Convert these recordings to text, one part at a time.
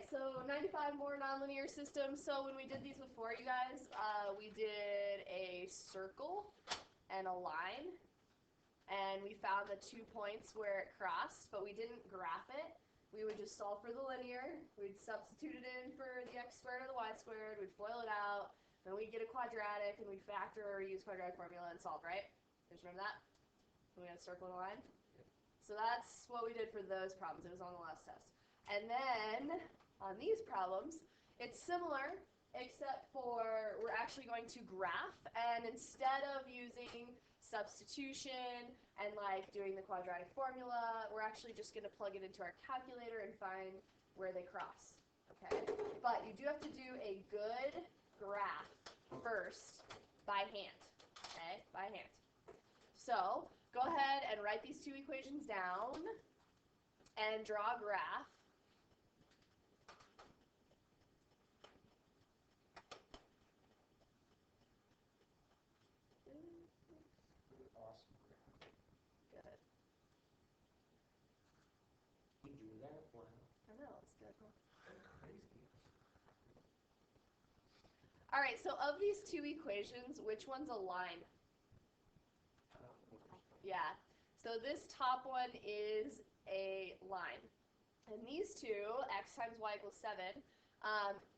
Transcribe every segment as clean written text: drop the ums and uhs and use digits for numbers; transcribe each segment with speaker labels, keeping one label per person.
Speaker 1: so 95 more nonlinear systems. So when we did these before, you guys, we did a circle and a line, and we found the 2 points where it crossed, but we didn't graph it. We would just solve for the linear. We'd substitute it in for the x squared or the y squared. We'd FOIL it out. Then we'd get a quadratic, and we'd factor or use quadratic formula and solve, right? You guys remember that? We had a circle and a line? So that's what we did for those problems. It was on the last test. And then on these problems, it's similar, except for we're actually going to graph, and instead of using substitution and like doing the quadratic formula, we're actually just going to plug it into our calculator and find where they cross. Okay? But you do have to do a good graph first by hand. Okay? By hand. So go ahead and write these two equations down and draw a graph.
Speaker 2: Awesome.
Speaker 1: Good.
Speaker 2: You drew that? Wow.
Speaker 1: I know, it's good.
Speaker 2: Crazy.
Speaker 1: All right, so of these two equations, which one's a line? Yeah. So this top one is a line. And these two, x times y equals 7,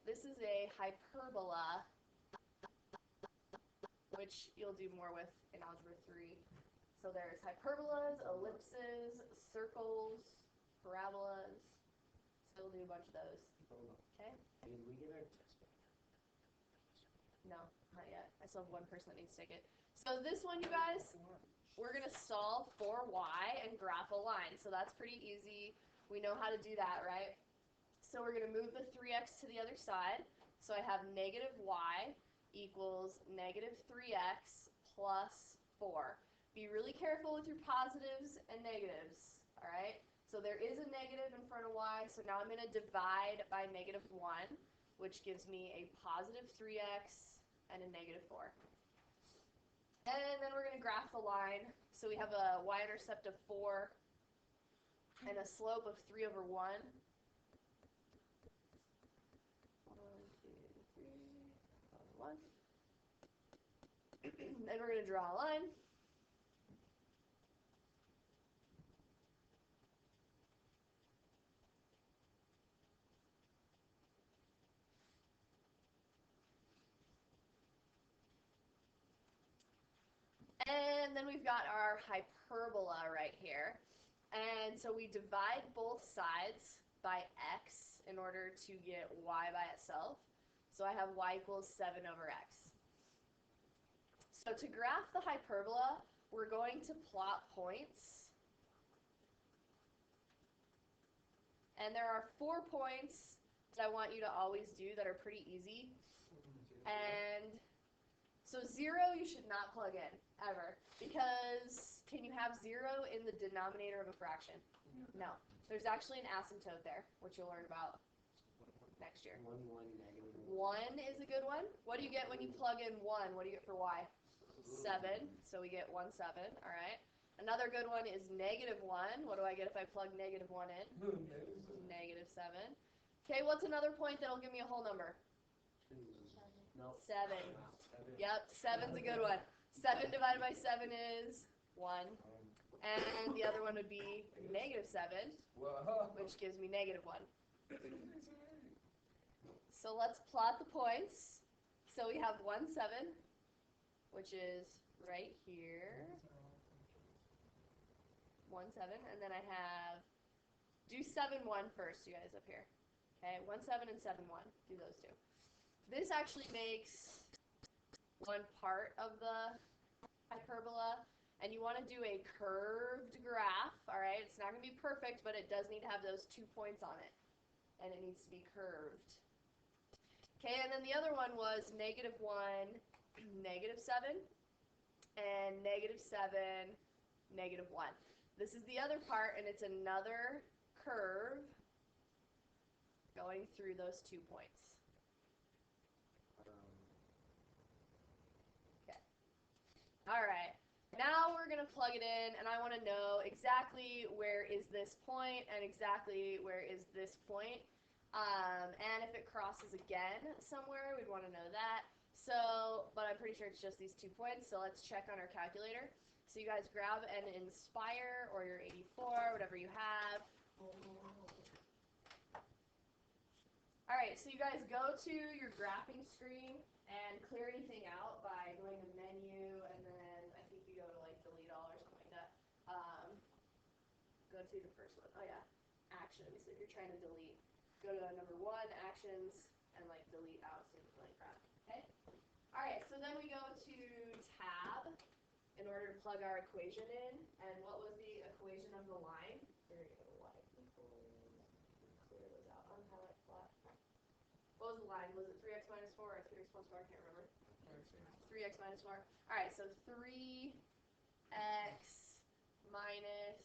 Speaker 1: this is a hyperbola, which you'll do more with in Algebra 3. So there's hyperbolas, ellipses, circles, parabolas. So we'll do a bunch of those. Okay?
Speaker 2: Did we get our test back?
Speaker 1: No, not yet. I still have one person that needs to take it. So this one, you guys, we're going to solve for y and graph a line. So that's pretty easy. We know how to do that, right? So we're going to move the 3x to the other side. So I have negative y equals negative 3x plus 4. Be really careful with your positives and negatives, all right? So there is a negative in front of y, so now I'm going to divide by negative 1, which gives me a positive 3x and a negative 4. And then we're going to graph the line. So we have a y-intercept of 4 and a slope of 3 over 1. 1, 2, 3, 1. Then we're going to draw a line. And then we've got our hyperbola right here. And so we divide both sides by x in order to get y by itself. So I have y equals 7 over x. So to graph the hyperbola, we're going to plot points. And there are 4 points that I want you to always do that are pretty easy. And so 0 you should not plug in, ever. Because can you have 0 in the denominator of a fraction? No. There's actually an asymptote there, which you'll learn about next year.
Speaker 2: 1, 1, negative
Speaker 1: 1 is a good one. What do you get when you plug in 1? What do you get for y? 7. So we get 1, 7. All right. Another good one is negative 1. What do I get if I plug negative 1 in? Negative 7. Okay, what's another point that'll give me a whole number?
Speaker 2: No.
Speaker 1: 7. Yep, 7's a good one. 7 divided by 7 is 1. And the other one would be negative 7, which gives me negative 1. So let's plot the points. So we have 1, 7, which is right here. 1, 7, and then I have, do 7, 1 first, you guys up here. Okay, 1, 7, and 7, 1. Do those two. This actually makes one part of the hyperbola, and you want to do a curved graph, all right? It's not going to be perfect, but it does need to have those 2 points on it, and it needs to be curved. Okay, and then the other one was negative 1, negative 7, and negative 7, negative 1. This is the other part, and it's another curve going through those 2 points. All right, now we're going to plug it in, and I want to know exactly where is this point and exactly where is this point. And if it crosses again somewhere, we'd want to know that. So, but I'm pretty sure it's just these 2 points, so let's check on our calculator. So you guys grab an Inspire or your 84, whatever you have. All right, so you guys go to your graphing screen and clear anything out by going to menu, and then I think you go to like delete all or something like that. Go to the first one. Oh yeah, actions. If you're trying to delete, go to number 1, actions, and like delete out something like that. Okay. All right, so then we go to tab in order to plug our equation in. And what was the equation of the line? There you go. Y equals. Clear those out. Unhighlight plot. What was the line? Was it 3x minus 4 or 3x plus 4? I can't remember. 3x minus 4. All right, so 3x minus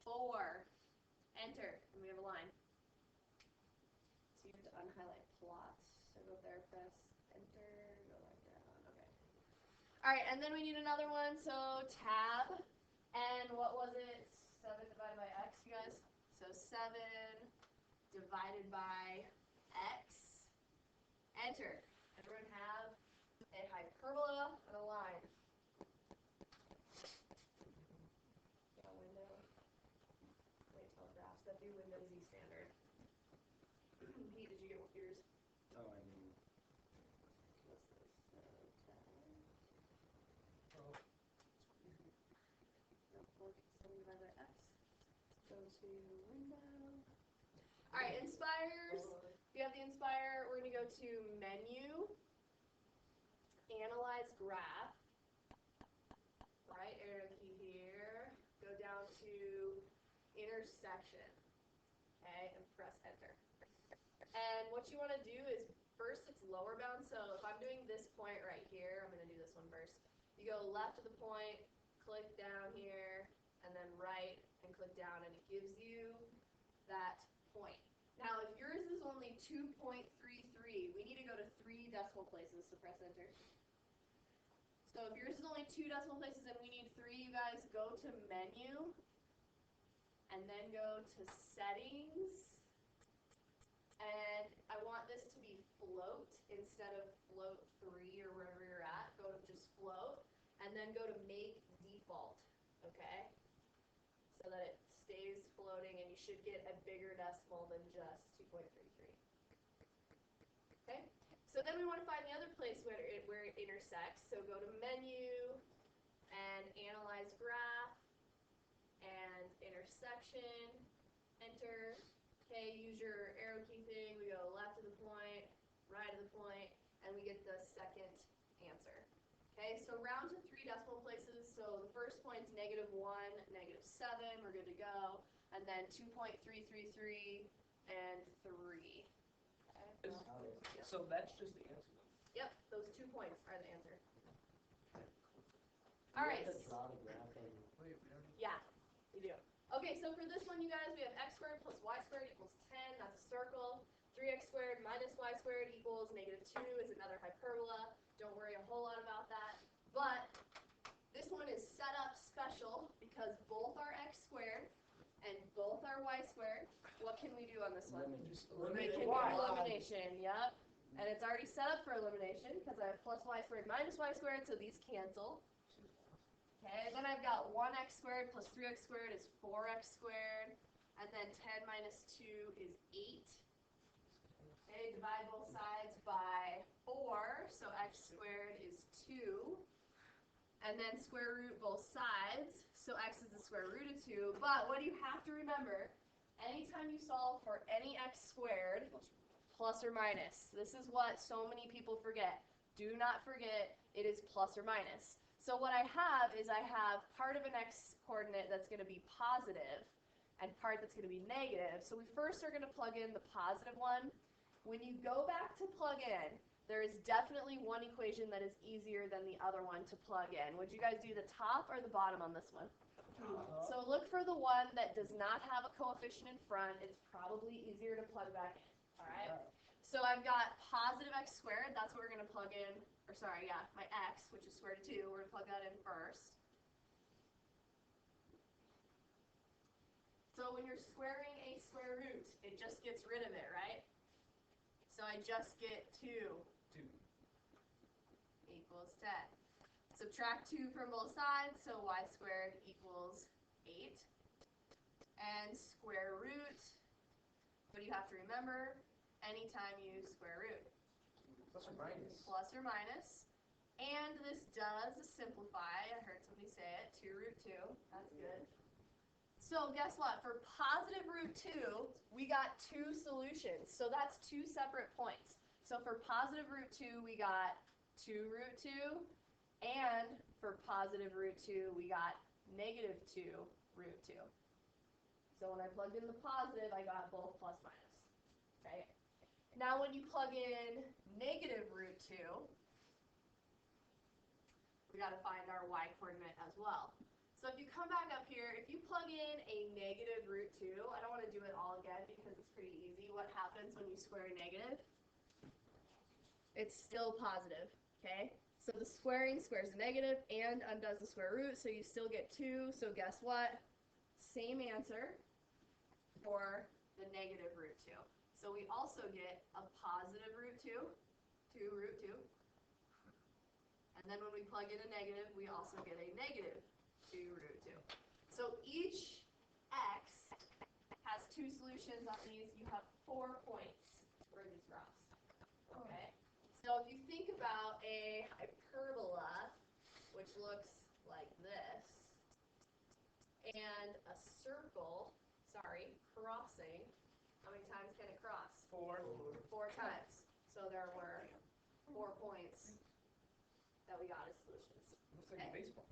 Speaker 1: 4. Enter. And we have a line. So you have to unhighlight plot. So go there, press enter, go back down. Okay. All right, and then we need another one. So tab. And what was it? 7 divided by x, you guys? So 7 divided by x. Enter. Everyone have a hyperbola and a line. Yeah, window. Wait till graphs that do Windows Z standard. Pete, did you get yours?
Speaker 2: Oh, I mean.
Speaker 1: What's this?
Speaker 2: Oh.
Speaker 1: No, 7 divided by x. Go to window. All right, Inspires. If you have the Inspire, we're going to go to menu, analyze graph, right arrow key here, go down to intersection, okay, and press enter. And what you want to do is, first it's lower bound, so if I'm doing this point right here, I'm going to do this one first. You go left of the point, click down here, and then right, and click down, and it gives you that point. Now, if yours is only 2.33, we need to go to 3 decimal places, so press enter. So if yours is only 2 decimal places and we need 3, you guys go to menu, and then go to settings, and I want this to be float instead of float 3 or wherever you're at. Go to just float, and then go to make default, okay? So that it stays floating, and you should get a bigger decimal than just 2.33. Okay? So then we want to find the other place where it intersects. So go to menu, and analyze graph, and intersection, enter. Okay, use your arrow key thing. We go left of the point, right of the point, and we get the second answer. Okay, so round to 3 decimal places. So the first point's -1, -7. We're good to go. And then 2.333 and 3. Okay.
Speaker 3: So that's just the answer.
Speaker 1: Yep, those 2 points are the answer.
Speaker 2: You
Speaker 1: All right.
Speaker 2: have to draw the graph and.
Speaker 3: Wait, we already.
Speaker 1: Yeah, we do. Okay, so for this one, you guys, we have x squared plus y squared equals 10. That's a circle. 3x squared minus y squared equals -2 is another hyperbola. Don't worry a whole lot about that. But this one is set up special because both are x squared and both are y squared. What can we do on this one? We can do elimination, yep. And it's already set up for elimination because I have plus y squared minus y squared, so these cancel. Okay, then I've got 1x squared plus 3x squared is 4x squared, and then 10 minus 2 is 8. Okay, divide both sides by 4, so x squared is 2. And then square root both sides, so x is the square root of 2. But what do you have to remember? Anytime you solve for any x squared, plus or minus. This is what so many people forget. Do not forget it is plus or minus. So what I have is I have part of an x coordinate that's going to be positive and part that's going to be negative. So we first are going to plug in the positive one. When you go back to plug in, there is definitely one equation that is easier than the other one to plug in. Would you guys do the top or the bottom on this one? So look for the one that does not have a coefficient in front. It's probably easier to plug back in. All right? So I've got positive x squared. That's what we're going to plug in. Or sorry, yeah, my x, which is square root of 2. We're going to plug that in first. So when you're squaring a square root, it just gets rid of it, right? So I just get 2 equals 10. Subtract 2 from both sides, so y squared equals 8. And square root, what do you have to remember anytime you square root?
Speaker 3: Plus or minus.
Speaker 1: Plus or minus. And this does simplify. I heard somebody say it. 2 root 2. That's good. So guess what? For positive root 2, we got 2 solutions. So that's 2 separate points. So for positive root 2, we got 2 root 2. And for positive root 2, we got negative 2 root 2. So when I plugged in the positive, I got both plus minus. Okay. Now when you plug in negative root 2, we got to find our y coordinate as well. So if you come back up here, if you plug in a negative root 2, I don't want to do it all again because it's pretty easy. What happens when you square a negative? It's still positive, okay? So the squaring squares the negative and undoes the square root, so you still get 2. So guess what? Same answer for the negative root 2. So we also get a positive root 2, 2 root 2. And then when we plug in a negative, we also get a negative 2 root 2. So each x has 2 solutions on these. You have 4 points for these graphs. Okay? So if you think about a hyperbola, which looks like this, and a circle, crossing, how many times can it cross?
Speaker 3: 4.
Speaker 1: 4 times. So there were 4 points that we got as solutions.
Speaker 3: Looks like a baseball.